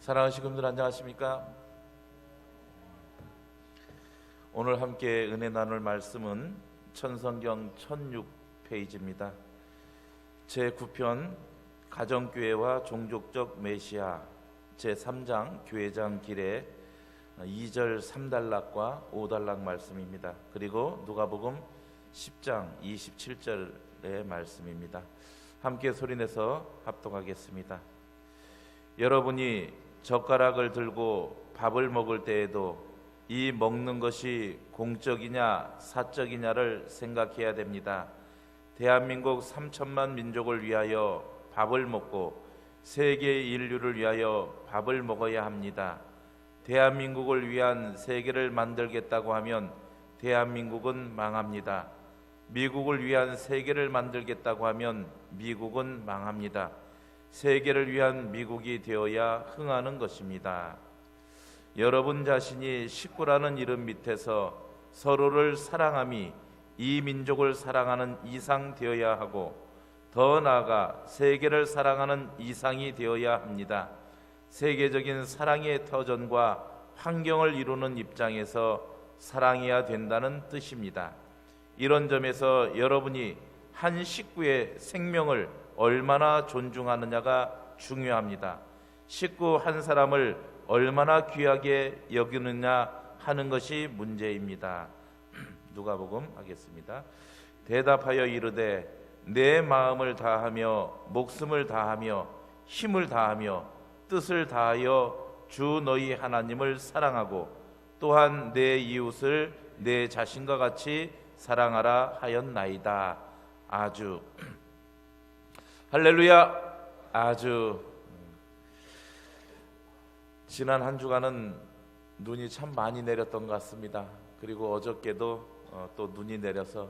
사랑하는 식구들 안녕하십니까? 오늘 함께 은혜 나눌 말씀은 천성경 1006페이지입니다. 제9편 가정교회와 종족적 메시아 제3장 교회장 길의 2절 3단락과 5단락 말씀입니다. 그리고 누가복음 10장 27절의 말씀입니다. 함께 소리내서 합독하겠습니다. 여러분이 젓가락을 들고 밥을 먹을 때에도 이 먹는 것이 공적이냐 사적이냐를 생각해야 됩니다. 대한민국 3천만 민족을 위하여 밥을 먹고 세계 인류를 위하여 밥을 먹어야 합니다. 대한민국을 위한 세계를 만들겠다고 하면 대한민국은 망합니다. 미국을 위한 세계를 만들겠다고 하면 미국은 망합니다. 세계를 위한 미국이 되어야 흥하는 것입니다. 여러분 자신이 식구라는 이름 밑에서 서로를 사랑함이 이 민족을 사랑하는 이상 되어야 하고, 더 나아가 세계를 사랑하는 이상이 되어야 합니다. 세계적인 사랑의 터전과 환경을 이루는 입장에서 사랑해야 된다는 뜻입니다. 이런 점에서 여러분이 한 식구의 생명을 얼마나 존중하느냐가 중요합니다. 식구 한 사람을 얼마나 귀하게 여기느냐 하는 것이 문제입니다. 누가복음 하겠습니다. 대답하여 이르되 내 마음을 다하며 목숨을 다하며 힘을 다하며 뜻을 다하여 주 너희 하나님을 사랑하고 또한 내 이웃을 내 자신과 같이 사랑하라 하였나이다. 아주 할렐루야. 아주 지난 한 주간은 눈이 참 많이 내렸던 것 같습니다. 그리고 어저께도 또 눈이 내려서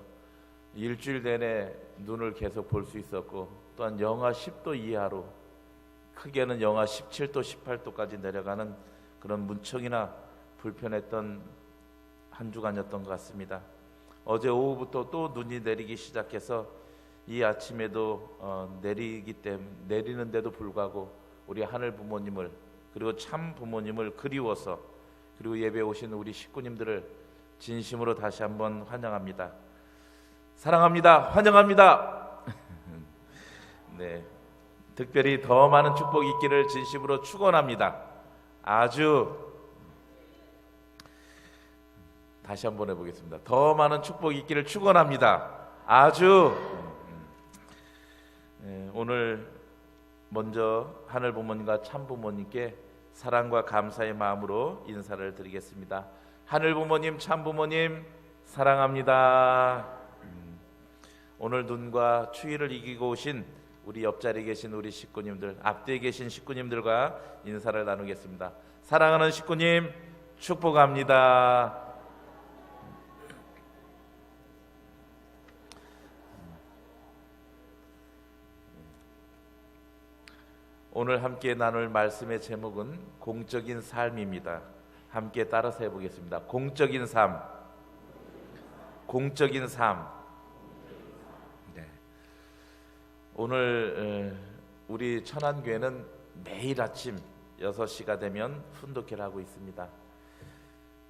일주일 내내 눈을 계속 볼 수 있었고, 또한 영하 10도 이하로 크게는 영하 17도 18도까지 내려가는 그런 무척이나 불편했던 한 주간이었던 것 같습니다. 어제 오후부터 또 눈이 내리기 시작해서 이 아침에도 내리는데도 불구하고 우리 하늘 부모님을, 그리고 참 부모님을 그리워서, 그리고 예배 오신 우리 식구님들을 진심으로 다시 한번 환영합니다. 사랑합니다. 환영합니다. 네, 특별히 더 많은 축복이 있기를 진심으로 축원합니다. 아주 다시 한번 해보겠습니다. 더 많은 축복이 있기를 축원합니다. 아주 오늘 먼저 하늘 부모님과 참 부모님께 사랑과 감사의 마음으로 인사를 드리겠습니다. 하늘 부모님, 참 부모님 사랑합니다. 오늘 눈과 추위를 이기고 오신 우리 옆자리에 계신 우리 식구님들, 앞뒤에 계신 식구님들과 인사를 나누겠습니다. 사랑하는 식구님 축복합니다. 오늘 함께 나눌 말씀의 제목은 공적인 삶입니다. 함께 따라서 해보겠습니다. 공적인 삶. 공적인 삶. 네. 오늘 우리 천안교회는 매일 아침 6시가 되면 훈독회를 하고 있습니다.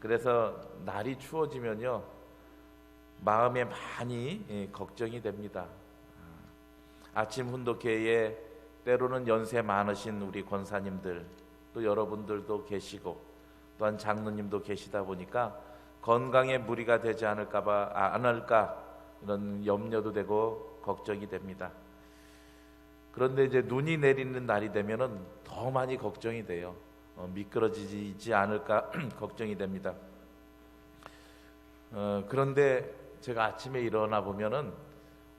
그래서 날이 추워지면요, 마음에 많이 걱정이 됩니다. 아침 훈독회에 때로는 연세 많으신 우리 권사님들, 또 여러분들도 계시고 또한 장로님도 계시다 보니까 건강에 무리가 되지 않을까 이런 염려도 되고 걱정이 됩니다. 그런데 이제 눈이 내리는 날이 되면은 더 많이 걱정이 돼요. 미끄러지지 않을까 걱정이 됩니다. 그런데 제가 아침에 일어나 보면은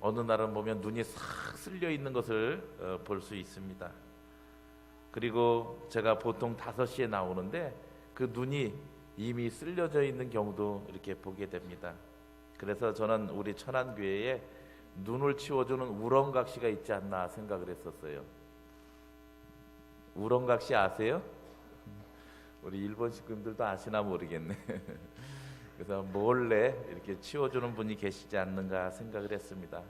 어느 날은 보면 눈이 싹 쓸려 있는 것을 볼 수 있습니다. 그리고 제가 보통 5시에 나오는데 그 눈이 이미 쓸려져 있는 경우도 이렇게 보게 됩니다. 그래서 저는 우리 천안교회에 눈을 치워주는 우렁각시가 있지 않나 생각을 했었어요. 우렁각시 아세요? 우리 일본 식구들도 아시나 모르겠네. 그래서 몰래 이렇게 치워주는 분이 계시지 않는가 생각을 했습니다.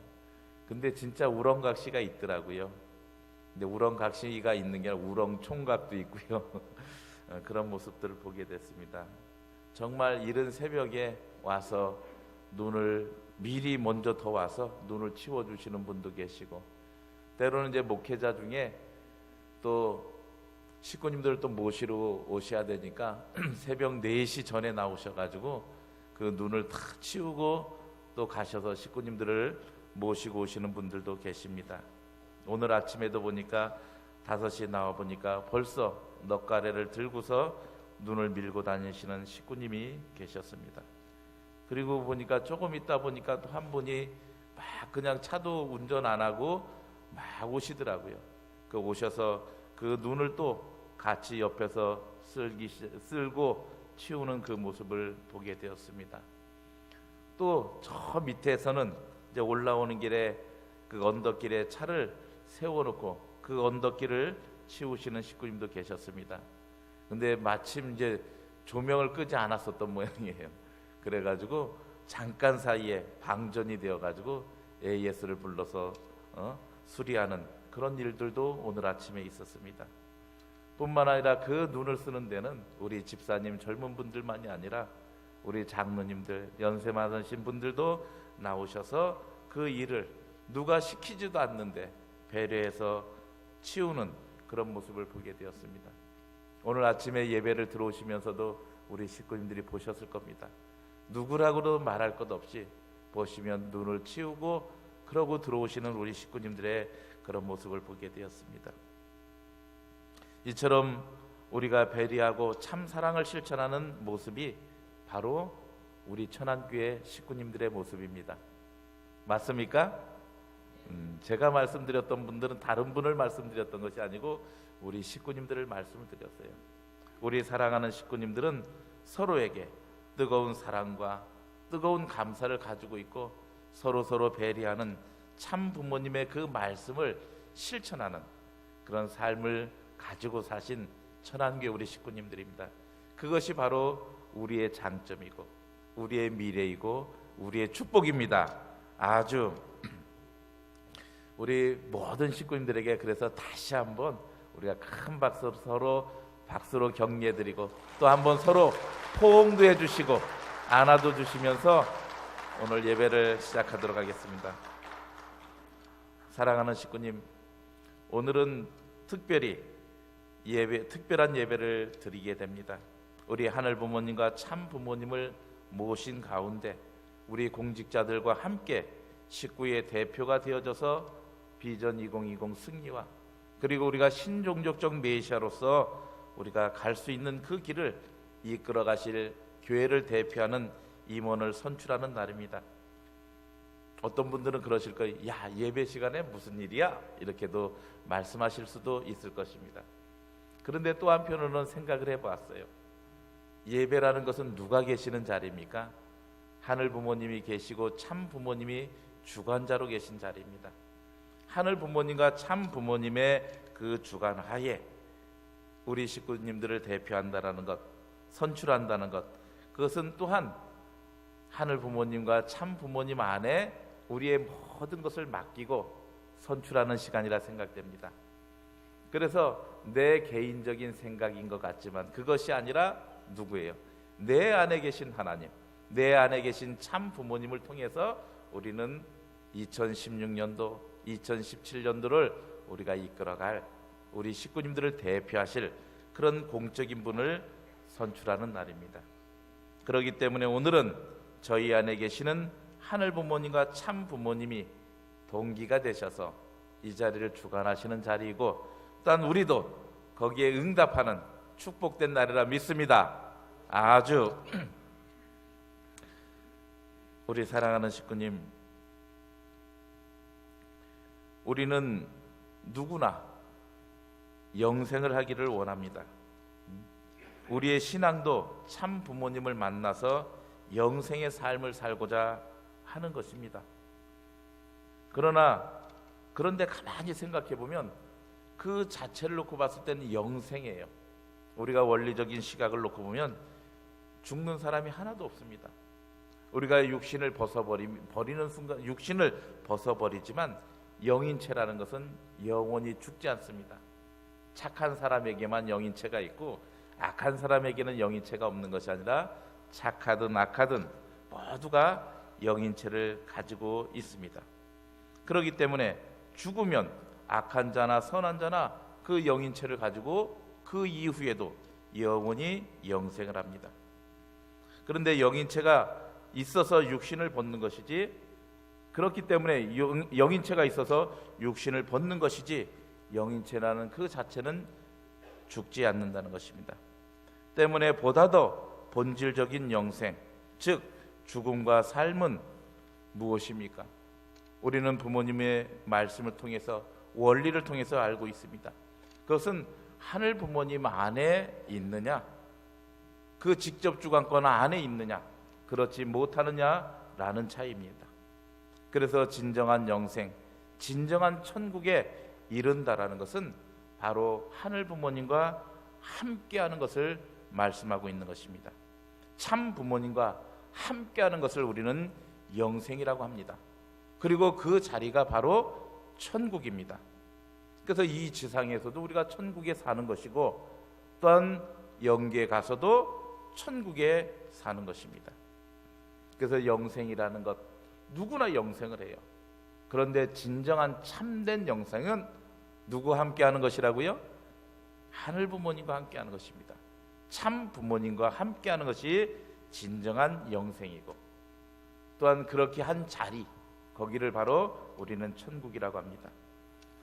근데 진짜 우렁각시가 있더라고요. 근데 우렁각시가 있는 게 아니라 우렁총각도 있고요. 그런 모습들을 보게 됐습니다. 정말 이른 새벽에 와서 눈을 미리 먼저 더 와서 눈을 치워주시는 분도 계시고, 때로는 이제 목회자 중에 또 식구님들을 또 모시러 오셔야 되니까 새벽 4시 전에 나오셔가지고 그 눈을 다 치우고 또 가셔서 식구님들을 모시고 오시는 분들도 계십니다. 오늘 아침에도 보니까 5시에 나와 보니까 벌써 넉가래를 들고서 눈을 밀고 다니시는 식구님이 계셨습니다. 그리고 보니까 조금 있다 보니까 또 한 분이 막 그냥 차도 운전 안 하고 막 오시더라고요. 그 오셔서 그 눈을 또 같이 옆에서 쓸고 치우는 그 모습을 보게 되었습니다. 또 저 밑에서는 이제 올라오는 길에 그 언덕길에 차를 세워놓고 그 언덕길을 치우시는 식구님도 계셨습니다. 근데 마침 이제 조명을 끄지 않았었던 모양이에요. 그래가지고 잠깐 사이에 방전이 되어가지고 AS를 불러서 수리하는 그런 일들도 오늘 아침에 있었습니다. 뿐만 아니라 그 눈을 쓰는 데는 우리 집사님 젊은 분들만이 아니라 우리 장로님들 연세 많으신 분들도 나오셔서 그 일을 누가 시키지도 않는데 배려해서 치우는 그런 모습을 보게 되었습니다. 오늘 아침에 예배를 들어오시면서도 우리 식구님들이 보셨을 겁니다. 누구라고도 말할 것 없이 보시면 눈을 치우고 그러고 들어오시는 우리 식구님들의 그런 모습을 보게 되었습니다. 이처럼 우리가 배려하고 참 사랑을 실천하는 모습이 바로 우리 천안교회 식구님들의 모습입니다. 맞습니까? 제가 말씀드렸던 분들은 다른 분을 말씀드렸던 것이 아니고 우리 식구님들을 말씀을 드렸어요. 우리 사랑하는 식구님들은 서로에게 뜨거운 사랑과 뜨거운 감사를 가지고 있고 서로 배려하는 참 부모님의 그 말씀을 실천하는 그런 삶을 가지고 사신 천안교회 우리 식구님들입니다. 그것이 바로 우리의 장점이고 우리의 미래이고 우리의 축복입니다. 아주 우리 모든 식구님들에게 그래서 다시 한번 우리가 큰 박수로 격려해드리고 또 한번 서로 포옹도 해주시고 안아도 주시면서 오늘 예배를 시작하도록 하겠습니다. 사랑하는 식구님, 오늘은 특별한 예배를 드리게 됩니다. 우리 하늘 부모님과 참 부모님을 모신 가운데 우리 공직자들과 함께 식구의 대표가 되어져서 비전 2020 승리와 그리고 우리가 신종족적 메시아로서 우리가 갈 수 있는 그 길을 이끌어 가실 교회를 대표하는 임원을 선출하는 날입니다. 어떤 분들은 그러실 거예요. 야, 예배 시간에 무슨 일이야? 이렇게도 말씀하실 수도 있을 것입니다. 그런데 또 한편으로는 생각을 해보았어요. 예배라는 것은 누가 계시는 자리입니까? 하늘 부모님이 계시고 참 부모님이 주관자로 계신 자리입니다. 하늘 부모님과 참 부모님의 그 주관 하에 우리 식구님들을 대표한다는 것, 선출한다는 것, 그것은 또한 하늘 부모님과 참 부모님 안에 우리의 모든 것을 맡기고 선출하는 시간이라 생각됩니다. 그래서 내 개인적인 생각인 것 같지만 그것이 아니라 누구예요? 내 안에 계신 하나님, 내 안에 계신 참 부모님을 통해서 우리는 2016년도, 2017년도를 우리가 이끌어갈 우리 식구님들을 대표하실 그런 공적인 분을 선출하는 날입니다. 그렇기 때문에 오늘은 저희 안에 계시는 하늘 부모님과 참 부모님이 동기가 되셔서 이 자리를 주관하시는 자리이고 또한 우리도 거기에 응답하는 축복된 날이라 믿습니다. 아주 우리 사랑하는 식구님, 우리는 누구나 영생을 하기를 원합니다. 우리의 신앙도 참 부모님을 만나서 영생의 삶을 살고자 하는 것입니다. 그런데 가만히 생각해 보면 그 자체를 놓고 봤을 때는 영생이에요. 우리가 원리적인 시각을 놓고 보면 죽는 사람이 하나도 없습니다. 우리가 육신을 버리는 순간 육신을 벗어버리지만 영인체라는 것은 영원히 죽지 않습니다. 착한 사람에게만 영인체가 있고 악한 사람에게는 영인체가 없는 것이 아니라 착하든 악하든 모두가 영인체를 가지고 있습니다. 그렇기 때문에 죽으면 악한 자나 선한 자나 그 영인체를 가지고 그 이후에도 영원히 영생을 합니다. 그런데 영인체가 있어서 육신을 벗는 것이지, 그렇기 때문에 영인체가 있어서 육신을 벗는 것이지 영인체라는 그 자체는 죽지 않는다는 것입니다. 때문에 보다 더 본질적인 영생, 즉 죽음과 삶은 무엇입니까? 우리는 부모님의 말씀을 통해서, 원리를 통해서 알고 있습니다. 그것은 하늘 부모님 안에 있느냐, 그 직접 주관권 안에 있느냐, 그렇지 못하느냐라는 차이입니다. 그래서 진정한 영생, 진정한 천국에 이른다라는 것은 바로 하늘 부모님과 함께하는 것을 말씀하고 있는 것입니다. 참 부모님과 함께하는 것을 우리는 영생이라고 합니다. 그리고 그 자리가 바로 천국입니다. 그래서 이 지상에서도 우리가 천국에 사는 것이고, 또한 영계에 가서도 천국에 사는 것입니다. 그래서 영생이라는 것, 누구나 영생을 해요. 그런데 진정한 참된 영생은 누구와 함께하는 것이라고요? 하늘 부모님과 함께하는 것입니다. 참 부모님과 함께하는 것이 진정한 영생이고, 또한 그렇게 한 자리, 거기를 바로 우리는 천국이라고 합니다.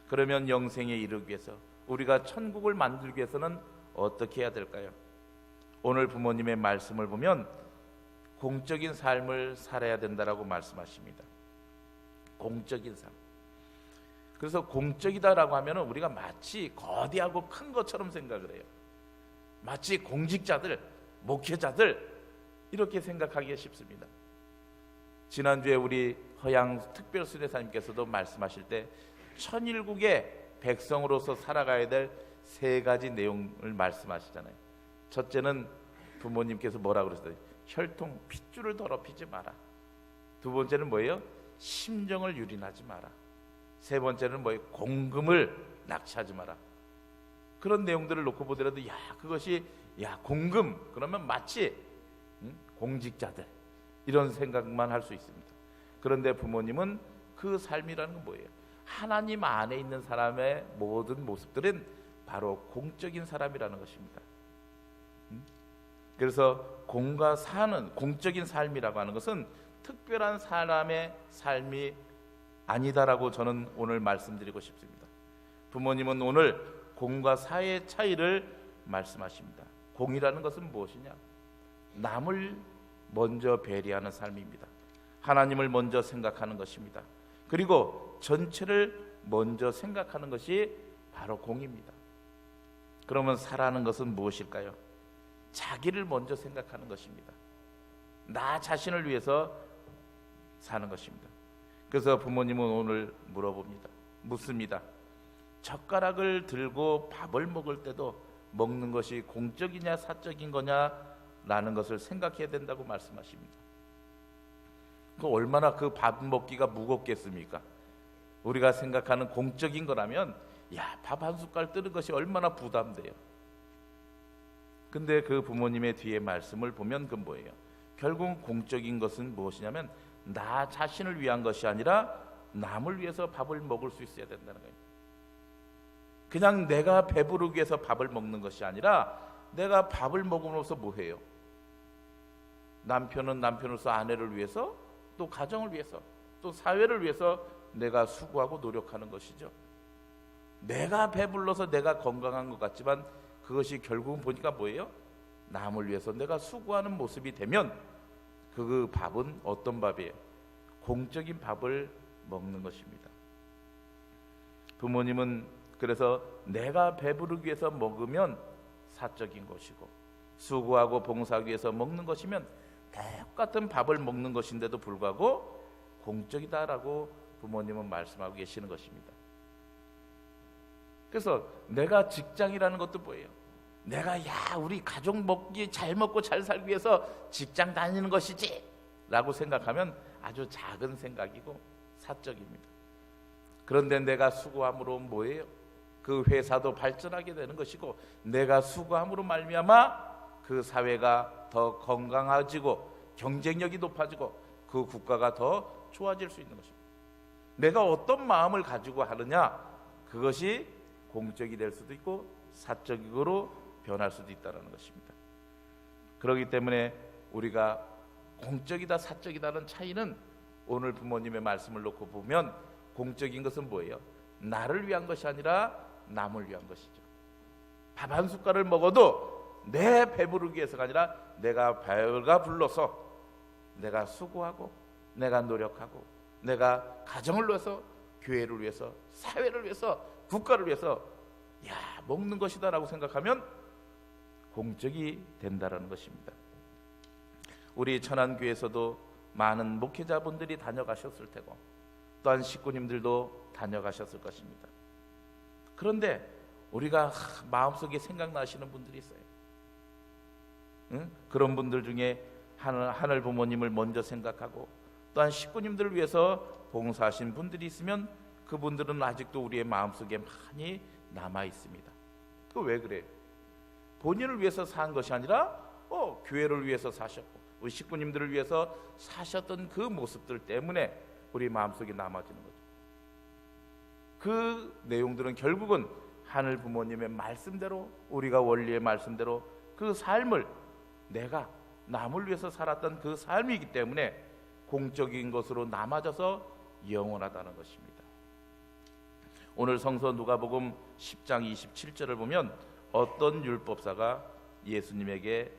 그러면 영생에 이르기 위해서, 우리가 천국을 만들기 위해서는 어떻게 해야 될까요? 오늘 부모님의 말씀을 보면 공적인 삶을 살아야 된다라고 말씀하십니다. 공적인 삶. 그래서 공적이다라고 하면 우리가 마치 거대하고 큰 것처럼 생각을 해요. 마치 공직자들, 목회자들 이렇게 생각하기가 쉽습니다. 지난주에 우리 허양 특별수례사님께서도 말씀하실 때 천일국의 백성으로서 살아가야 될 세 가지 내용을 말씀하시잖아요. 첫째는 부모님께서 뭐라고 그러셨어요? 혈통, 핏줄을 더럽히지 마라. 두 번째는 뭐예요? 심정을 유린하지 마라. 세 번째는 뭐예요? 공금을 낙취하지 마라. 그런 내용들을 놓고 보더라도 그것이 공금, 그러면 마치 공직자들 이런 생각만 할 수 있습니다. 그런데 부모님은 그 삶이라는 건 뭐예요? 하나님 안에 있는 사람의 모든 모습들은 바로 공적인 사람이라는 것입니다. 그래서 공과 사는 공적인 삶이라고 하는 것은 특별한 사람의 삶이 아니다라고 저는 오늘 말씀드리고 싶습니다. 부모님은 오늘 공과 사의 차이를 말씀하십니다. 공이라는 것은 무엇이냐? 남을 먼저 배려하는 삶입니다. 하나님을 먼저 생각하는 것입니다. 그리고 전체를 먼저 생각하는 것이 바로 공입니다. 그러면 사라는 것은 무엇일까요? 자기를 먼저 생각하는 것입니다. 나 자신을 위해서 사는 것입니다. 그래서 부모님은 오늘 묻습니다. 젓가락을 들고 밥을 먹을 때도 먹는 것이 공적이냐 사적인 거냐라는 것을 생각해야 된다고 말씀하십니다. 얼마나 그 밥 먹기가 무겁겠습니까? 우리가 생각하는 공적인 거라면 밥 한 숟갈 뜨는 것이 얼마나 부담돼요. 근데 그 부모님의 뒤에 말씀을 보면 그건 뭐예요? 결국 공적인 것은 무엇이냐면 나 자신을 위한 것이 아니라 남을 위해서 밥을 먹을 수 있어야 된다는 거예요. 그냥 내가 배부르기 위해서 밥을 먹는 것이 아니라 내가 밥을 먹음으로써 뭐해요? 남편은 남편으로서 아내를 위해서, 또 가정을 위해서, 또 사회를 위해서 내가 수고하고 노력하는 것이죠. 내가 배불러서 내가 건강한 것 같지만 그것이 결국은 보니까 뭐예요? 남을 위해서 내가 수고하는 모습이 되면 그 밥은 어떤 밥이에요? 공적인 밥을 먹는 것입니다. 부모님은 그래서 내가 배부르기 위해서 먹으면 사적인 것이고, 수고하고 봉사하기 위해서 먹는 것이면 똑같은 밥을 먹는 것인데도 불구하고 공적이다라고 부모님은 말씀하고 계시는 것입니다. 그래서 내가 직장이라는 것도 뭐예요? 내가 우리 가족 잘 먹고 잘 살기 위해서 직장 다니는 것이지 라고 생각하면 아주 작은 생각이고 사적입니다. 그런데 내가 수고함으로 뭐예요? 그 회사도 발전하게 되는 것이고, 내가 수고함으로 말미암아 그 사회가 더 건강해지고 경쟁력이 높아지고 그 국가가 더 좋아질 수 있는 것입니다. 내가 어떤 마음을 가지고 하느냐, 그것이 공적이 될 수도 있고 사적으로 변할 수도 있다는 것입니다. 그렇기 때문에 우리가 공적이다 사적이다는 차이는, 오늘 부모님의 말씀을 놓고 보면 공적인 것은 뭐예요? 나를 위한 것이 아니라 남을 위한 것이죠. 밥 한 숟갈을 먹어도 내 배부르기 위해서가 아니라 내가 배가 불러서 내가 수고하고 내가 노력하고 내가 가정을 위해서, 교회를 위해서, 사회를 위해서, 국가를 위해서 먹는 것이다 라고 생각하면 공적이 된다는 것입니다. 우리 천안교회에서도 많은 목회자분들이 다녀가셨을 테고 또한 식구님들도 다녀가셨을 것입니다. 그런데 우리가 마음속에 생각나시는 분들이 있어요. 그런 분들 중에 하늘 부모님을 먼저 생각하고 또한 식구님들을 위해서 봉사하신 분들이 있으면 그분들은 아직도 우리의 마음속에 많이 남아 있습니다. 그 왜 그래요? 본인을 위해서 산 것이 아니라 교회를 위해서 사셨고 우리 식구님들을 위해서 사셨던 그 모습들 때문에 우리 마음속에 남아지는 거죠. 그 내용들은 결국은 하늘 부모님의 말씀대로, 우리가 원리의 말씀대로 그 삶을, 내가 남을 위해서 살았던 그 삶이기 때문에 공적인 것으로 남아져서 영원하다는 것입니다. 오늘 성서 누가복음 10장 27절을 보면 어떤 율법사가 예수님에게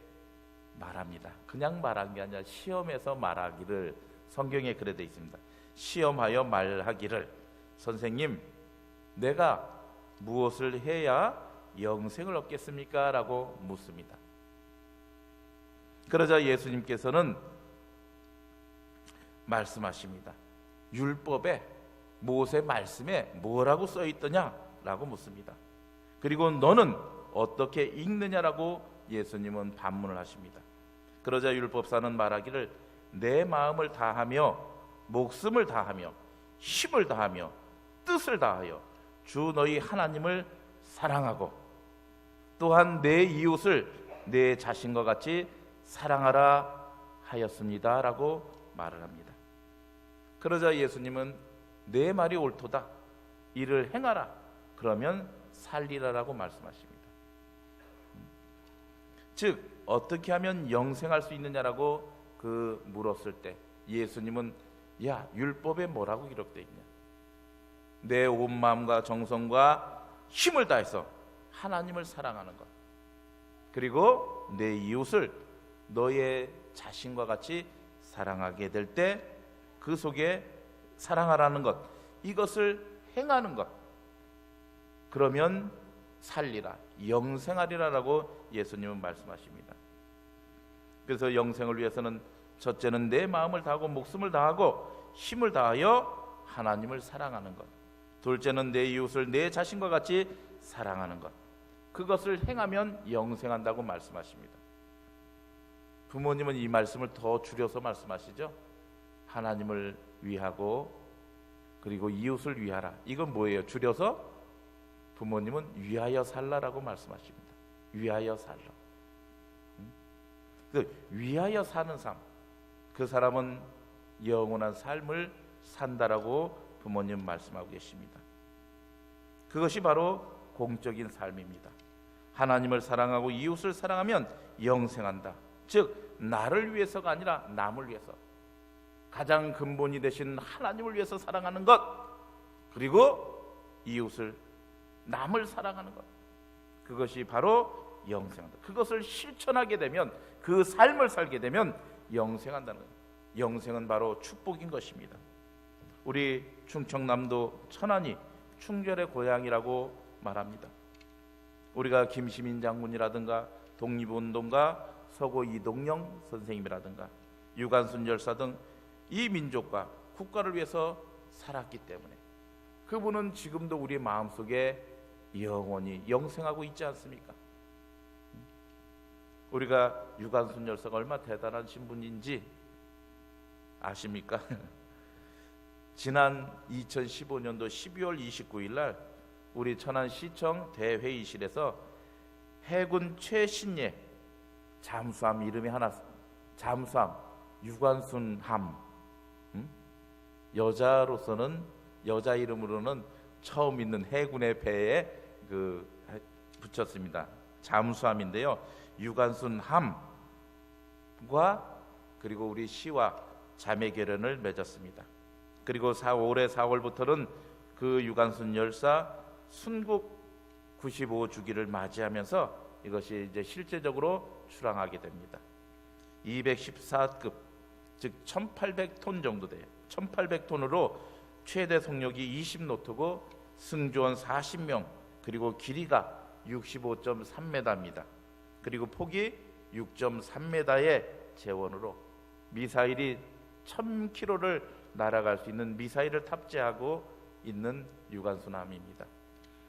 말합니다. 그냥 말한 게 아니라 시험해서 말하기를, 성경에 그래 되어 있습니다. 시험하여 말하기를, 선생님, 내가 무엇을 해야 영생을 얻겠습니까? 라고 묻습니다. 그러자 예수님께서는 말씀하십니다. 율법에, 모세 말씀에 뭐라고 써 있더냐? 라고 묻습니다. 그리고 너는 어떻게 읽느냐라고 예수님은 반문을 하십니다. 그러자 율법사는 말하기를, 내 마음을 다하며 목숨을 다하며 힘을 다하며 뜻을 다하여 주 너희 하나님을 사랑하고 또한 내 이웃을 내 자신과 같이 사랑하라 하였습니다 라고 말을 합니다. 그러자 예수님은 내 말이 옳도다, 이를 행하라, 그러면 살리라라고 말씀하십니다. 즉 어떻게 하면 영생할 수 있느냐라고 물었을 때 예수님은 율법에 뭐라고 기록되어 있냐? 내 온 마음과 정성과 힘을 다해서 하나님을 사랑하는 것, 그리고 내 이웃을 너의 자신과 같이 사랑하게 될 때 그 속에 사랑하라는 것, 이것을 행하는 것, 그러면 살리라, 영생하리라라고 예수님은 말씀하십니다. 그래서 영생을 위해서는 첫째는 내 마음을 다하고 목숨을 다하고 힘을 다하여 하나님을 사랑하는 것, 둘째는 내 이웃을 내 자신과 같이 사랑하는 것, 그것을 행하면 영생한다고 말씀하십니다. 부모님은 이 말씀을 더 줄여서 말씀하시죠. 하나님을 위하고 그리고 이웃을 위하라. 이건 뭐예요? 줄여서 부모님은 위하여 살라라고 말씀하십니다. 위하여 살라. 위하여 사는 삶, 그 사람은 영원한 삶을 산다라고 부모님 말씀하고 계십니다. 그것이 바로 공적인 삶입니다. 하나님을 사랑하고 이웃을 사랑하면 영생한다. 즉 나를 위해서가 아니라 남을 위해서, 가장 근본이 되신 하나님을 위해서 사랑하는 것, 그리고 이웃을, 남을 사랑하는 것, 그것이 바로 영생한다. 그것을 실천하게 되면, 그 삶을 살게 되면 영생한다는 거예요. 영생은 바로 축복인 것입니다. 우리 충청남도 천안이 충절의 고향이라고 말합니다. 우리가 김시민 장군이라든가 독립운동가 서고 이동영 선생님이라든가 유관순 열사 등 이 민족과 국가를 위해서 살았기 때문에 그분은 지금도 우리 마음속에 영원히 영생하고 있지 않습니까? 우리가 유관순 열사가 얼마나 대단하신 분인지 아십니까? 지난 2015년도 12월 29일 날 우리 천안시청 대회의실에서 해군 최신예 잠수함 이름이 하나, 잠수함 유관순함, 여자로서는, 여자 이름으로는 처음 있는 해군의 배에 붙였습니다. 잠수함인데요, 유관순함과 그리고 우리 시와 자매 결연을 맺었습니다. 그리고 올해 4월부터는 그 유관순 열사 순국 95주기를 맞이하면서 이것이 이제 실제적으로 출항하게 됩니다. 214급, 즉 1800톤 정도 돼요. 1800톤으로 최대 속력이 20노트고 승조원 40명, 그리고 길이가 65.3m입니다. 그리고 폭이 6.3m의 재원으로 미사일이 1000km를 날아갈 수 있는 미사일을 탑재하고 있는 유관순함입니다.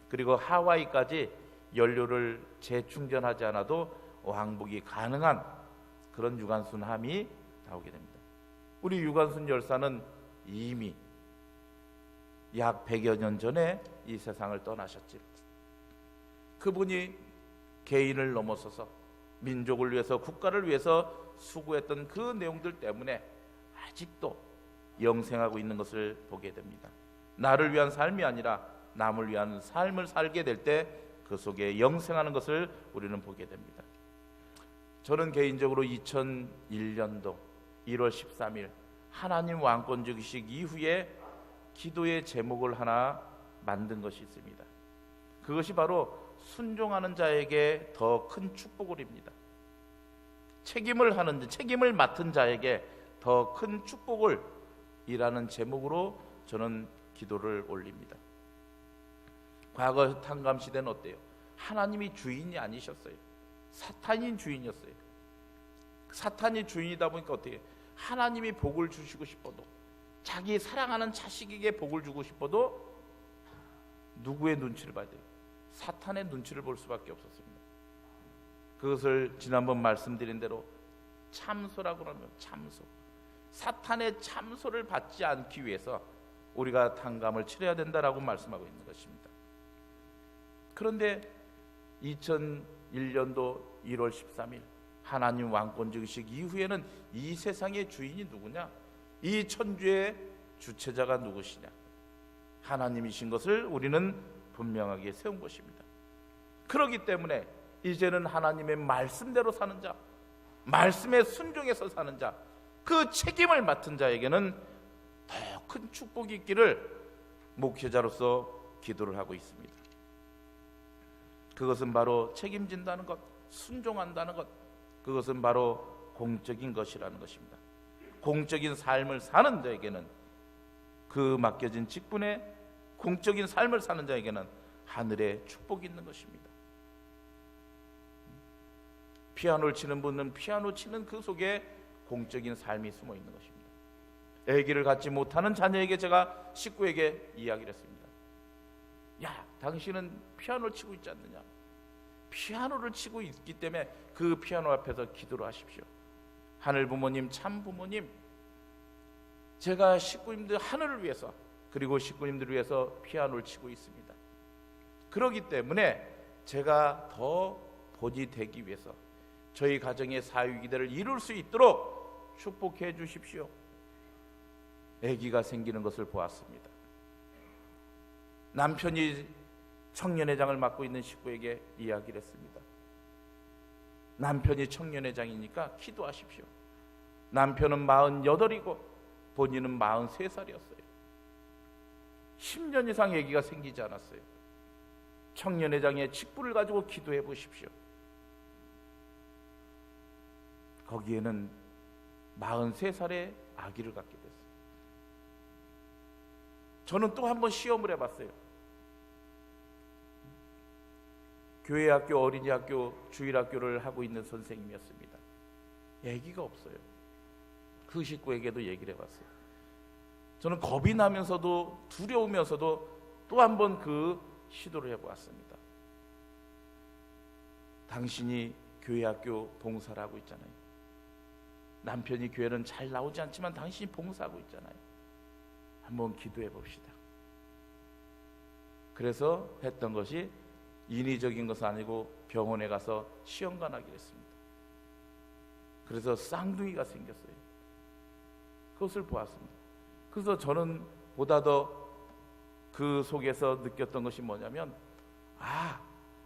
그리고 하와이까지 연료를 재충전하지 않아도 왕복이 가능한 그런 유관순함이 나오게 됩니다. 우리 유관순 열사는 이미 약 100여 년 전에 이 세상을 떠나셨지. 그분이 개인을 넘어서서 민족을 위해서, 국가를 위해서 수고했던 그 내용들 때문에 아직도 영생하고 있는 것을 보게 됩니다. 나를 위한 삶이 아니라 남을 위한 삶을 살게 될 때 그 속에 영생하는 것을 우리는 보게 됩니다. 저는 개인적으로 2001년도 1월 13일 하나님 왕권적이식 이후에 기도의 제목을 하나 만든 것이 있습니다. 그것이 바로 순종하는 자에게 더 큰 축복을입니다. 책임을 맡은 자에게 더 큰 축복을 이라는 제목으로 저는 기도를 올립니다. 과거 탕감 시대는 어때요? 하나님이 주인이 아니셨어요. 사탄이 주인이었어요. 사탄이 주인이다 보니까 어떻게 하나님이 복을 주시고 싶어도, 자기 사랑하는 자식에게 복을 주고 싶어도 누구의 눈치를 봐야 돼요? 사탄의 눈치를 볼 수밖에 없었습니다. 그것을 지난번 말씀드린 대로 참소라고 하면 참소, 사탄의 참소를 받지 않기 위해서 우리가 탕감을 치러야 된다라고 말씀하고 있는 것입니다. 그런데 2001년도 1월 13일 하나님 왕권적이식 이후에는 이 세상의 주인이 누구냐? 이 천주의 주체자가 누구시냐? 하나님이신 것을 우리는 분명하게 세운 것입니다. 그렇기 때문에 이제는 하나님의 말씀대로 사는 자, 말씀에 순종해서 사는 자, 그 책임을 맡은 자에게는 더 큰 축복이 있기를 목회자로서 기도를 하고 있습니다. 그것은 바로 책임진다는 것, 순종한다는 것, 그것은 바로 공적인 것이라는 것입니다. 공적인 삶을 사는 자에게는, 그 맡겨진 직분에 공적인 삶을 사는 자에게는 하늘의 축복이 있는 것입니다. 피아노를 치는 분은 피아노 치는 그 속에 공적인 삶이 숨어 있는 것입니다. 아기를 갖지 못하는 자녀에게 제가 식구에게 이야기를 했습니다. 야, 당신은 피아노를 치고 있지 않느냐? 피아노를 치고 있기 때문에 그 피아노 앞에서 기도를 하십시오. 하늘 부모님, 참 부모님, 제가 식구님들 하늘을 위해서, 그리고 식구님들을 위해서 피아노를 치고 있습니다. 그렇기 때문에 제가 더 본이 되기 위해서 저희 가정의 사위기대를 이룰 수 있도록 축복해 주십시오. 아기가 생기는 것을 보았습니다. 남편이 청년회장을 맡고 있는 식구에게 이야기를 했습니다. 남편이 청년회장이니까 기도하십시오. 남편은 48이고 본인은 43살이었어요. 10년 이상 아기가 생기지 않았어요. 청년회장의 직분을 가지고 기도해 보십시오. 거기에는 43살의 아기를 갖게 됐어요. 저는 또 한 번 시험을 해봤어요. 교회 학교, 어린이 학교, 주일학교를 하고 있는 선생님이었습니다. 아기가 없어요. 그 식구에게도 얘기를 해봤어요. 저는 겁이 나면서도 두려우면서도 또 한 번 그 시도를 해보았습니다. 당신이 교회 학교 봉사를 하고 있잖아요. 남편이 교회는 잘 나오지 않지만 당신이 봉사하고 있잖아요. 한번 기도해 봅시다. 그래서 했던 것이 인위적인 것은 아니고 병원에 가서 시험관하기로 했습니다. 그래서 쌍둥이가 생겼어요. 그것을 보았습니다. 그래서 저는 보다 더 그 속에서 느꼈던 것이 뭐냐면,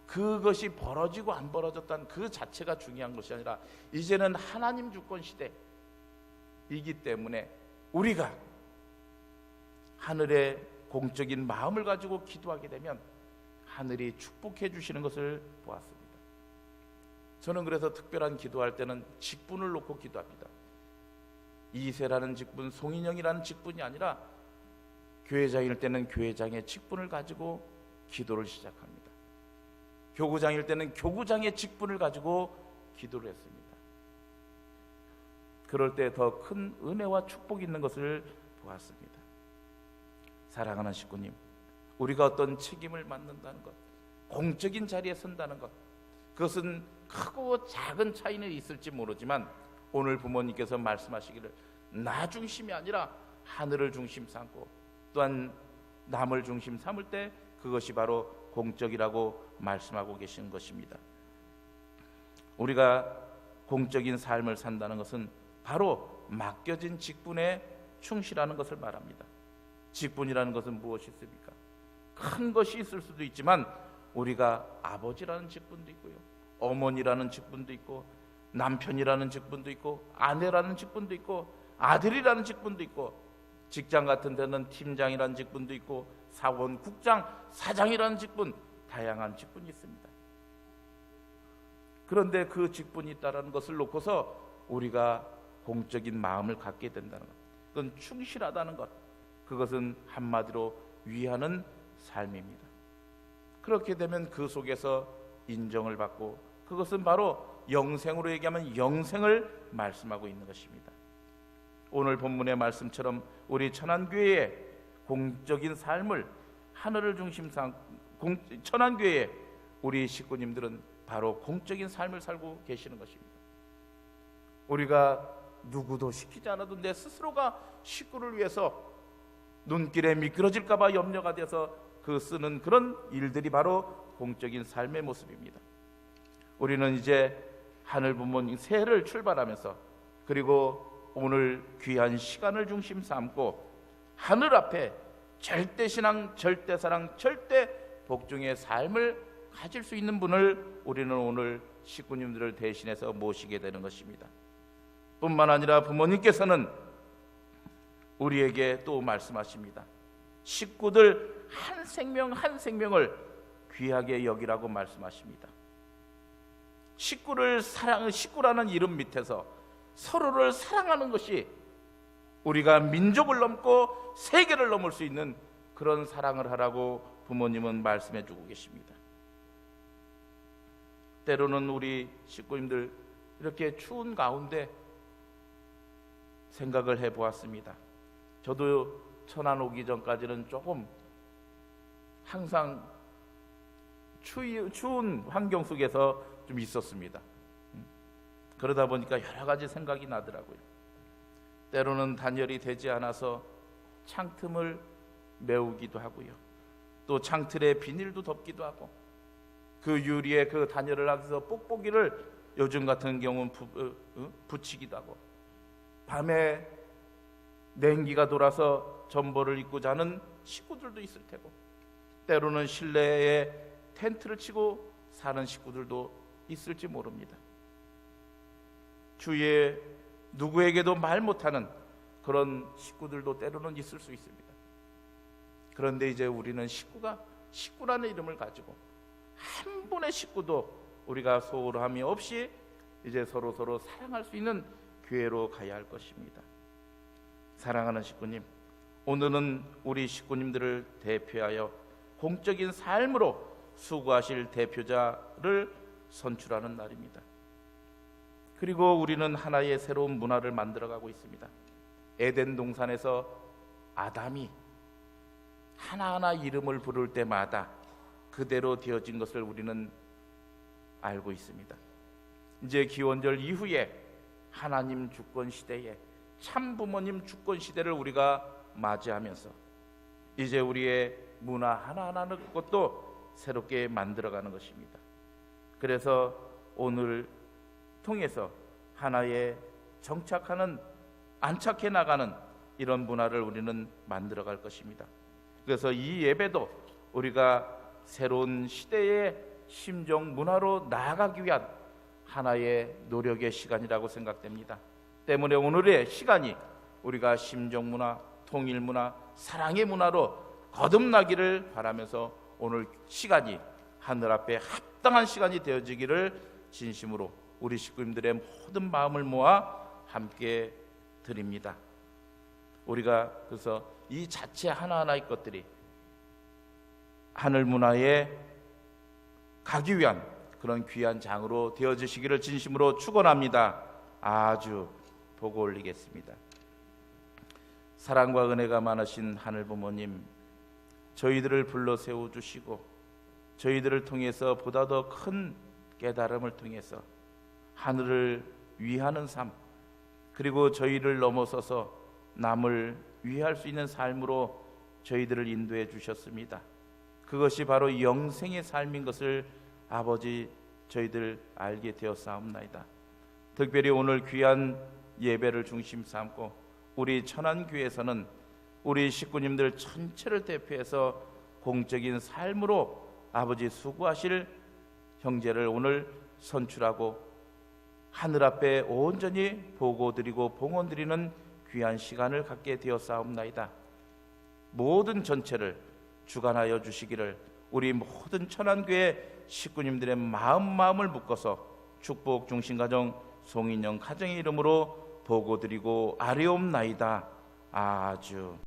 그것이 벌어지고 안 벌어졌다는 그 자체가 중요한 것이 아니라 이제는 하나님 주권 시대이기 때문에 우리가 하늘의 공적인 마음을 가지고 기도하게 되면 하늘이 축복해 주시는 것을 보았습니다. 저는 그래서 특별한 기도할 때는 직분을 놓고 기도합니다. 이세라는 직분, 송인영이라는 직분이 아니라 교회장일 때는 교회장의 직분을 가지고 기도를 시작합니다. 교구장일 때는 교구장의 직분을 가지고 기도를 했습니다. 그럴 때 더 큰 은혜와 축복이 있는 것을 보았습니다. 사랑하는 식구님, 우리가 어떤 책임을 맡는다는 것, 공적인 자리에 선다는 것, 그것은 크고 작은 차이는 있을지 모르지만 오늘 부모님께서 말씀하시기를 나 중심이 아니라 하늘을 중심 삼고 또한 남을 중심 삼을 때 그것이 바로 공적이라고 말씀하고 계시는 것입니다. 우리가 공적인 삶을 산다는 것은 바로 맡겨진 직분에 충실하는 것을 말합니다. 직분이라는 것은 무엇이 있습니까? 큰 것이 있을 수도 있지만 우리가 아버지라는 직분도 있고요, 어머니라는 직분도 있고, 남편이라는 직분도 있고, 아내라는 직분도 있고, 아들이라는 직분도 있고, 직장 같은 데는 팀장이라는 직분도 있고, 사원, 국장, 사장이라는 직분, 다양한 직분이 있습니다. 그런데 그 직분이 있다는 것을 놓고서 우리가 공적인 마음을 갖게 된다는 것, 그건 충실하다는 것, 그것은 한마디로 위하는 삶입니다. 그렇게 되면 그 속에서 인정을 받고, 그것은 바로 영생으로 얘기하면 영생을 말씀하고 있는 것입니다. 오늘 본문의 말씀처럼 우리 천안교회의 공적인 삶을 하늘을 중심 천안교회의 우리 식구님들은 바로 공적인 삶을 살고 계시는 것입니다. 우리가 누구도 시키지 않아도 내 스스로가 식구를 위해서 눈길에 미끄러질까 봐 염려가 돼서 그 쓰는 그런 일들이 바로 공적인 삶의 모습입니다. 우리는 이제 하늘 부모님 새해를 출발하면서, 그리고 오늘 귀한 시간을 중심 삼고 하늘 앞에 절대신앙, 절대사랑, 절대복종의 삶을 가질 수 있는 분을 우리는 오늘 식구님들을 대신해서 모시게 되는 것입니다. 뿐만 아니라 부모님께서는 우리에게 또 말씀하십니다. 식구들 한 생명 한 생명을 귀하게 여기라고 말씀하십니다. 식구라는 이름 밑에서 서로를 사랑하는 것이 우리가 민족을 넘고 세계를 넘을 수 있는 그런 사랑을 하라고 부모님은 말씀해 주고 계십니다. 때로는 우리 식구님들 이렇게 추운 가운데 생각을 해보았습니다. 저도 천안 오기 전까지는 조금 항상 추운 환경 속에서 좀 있었습니다. 그러다 보니까 여러 가지 생각이 나더라고요. 때로는 단열이 되지 않아서 창틈을 메우기도 하고요, 또 창틀에 비닐도 덮기도 하고, 그 유리에 그 단열을 하면서 뽁뽁이를 요즘 같은 경우는 붙이기도 하고, 밤에 냉기가 돌아서 점퍼를 입고 자는 식구들도 있을 테고, 때로는 실내에 텐트를 치고 사는 식구들도 있을지 모릅니다. 주위에 누구에게도 말 못하는 그런 식구들도 때로는 있을 수 있습니다. 그런데 이제 우리는 식구라는 이름을 가지고 한 분의 식구도 우리가 소홀함이 없이 이제 서로 사랑할 수 있는 교회로 가야 할 것입니다. 사랑하는 식구님, 오늘은 우리 식구님들을 대표하여 공적인 삶으로 수고하실 대표자를 선출하는 날입니다. 그리고 우리는 하나의 새로운 문화를 만들어가고 있습니다. 에덴 동산에서 아담이 하나하나 이름을 부를 때마다 그대로 되어진 것을 우리는 알고 있습니다. 이제 기원절 이후에 하나님 주권 시대에 참 부모님 주권 시대를 우리가 맞이하면서 이제 우리의 문화 하나하나는 것도 새롭게 만들어가는 것입니다. 그래서 오늘 통해서 하나의 정착하는, 안착해 나가는 이런 문화를 우리는 만들어갈 것입니다. 그래서 이 예배도 우리가 새로운 시대의 심정 문화로 나아가기 위한 하나의 노력의 시간이라고 생각됩니다. 때문에 오늘의 시간이 우리가 심정 문화, 통일 문화, 사랑의 문화로 거듭나기를 바라면서 오늘 시간이 하늘 앞에 합당한 시간이 되어지기를 진심으로 우리 식구님들의 모든 마음을 모아 함께 드립니다. 우리가 그래서 이 자체 하나하나의 것들이 하늘 문화에 가기 위한 그런 귀한 장으로 되어지시기를 진심으로 축원합니다. 아주 보고 올리겠습니다. 사랑과 은혜가 많으신 하늘 부모님, 저희들을 불러 세워주시고 저희들을 통해서 보다 더 큰 깨달음을 통해서 하늘을 위하는 삶, 그리고 저희를 넘어서서 남을 위할 수 있는 삶으로 저희들을 인도해 주셨습니다. 그것이 바로 영생의 삶인 것을 아버지 저희들 알게 되었사옵나이다. 특별히 오늘 귀한 예배를 중심 삼고 우리 천안교회에서는 우리 식구님들 전체를 대표해서 공적인 삶으로 아버지 수고하실 형제를 오늘 선출하고 하늘 앞에 온전히 보고드리고 봉헌드리는 귀한 시간을 갖게 되었사옵나이다. 모든 전체를 주관하여 주시기를 우리 모든 천안교회 식구님들의 마음을 묶어서 축복 중심가정 송인영 가정의 이름으로 보고드리고 아뢰옵나이다. 아주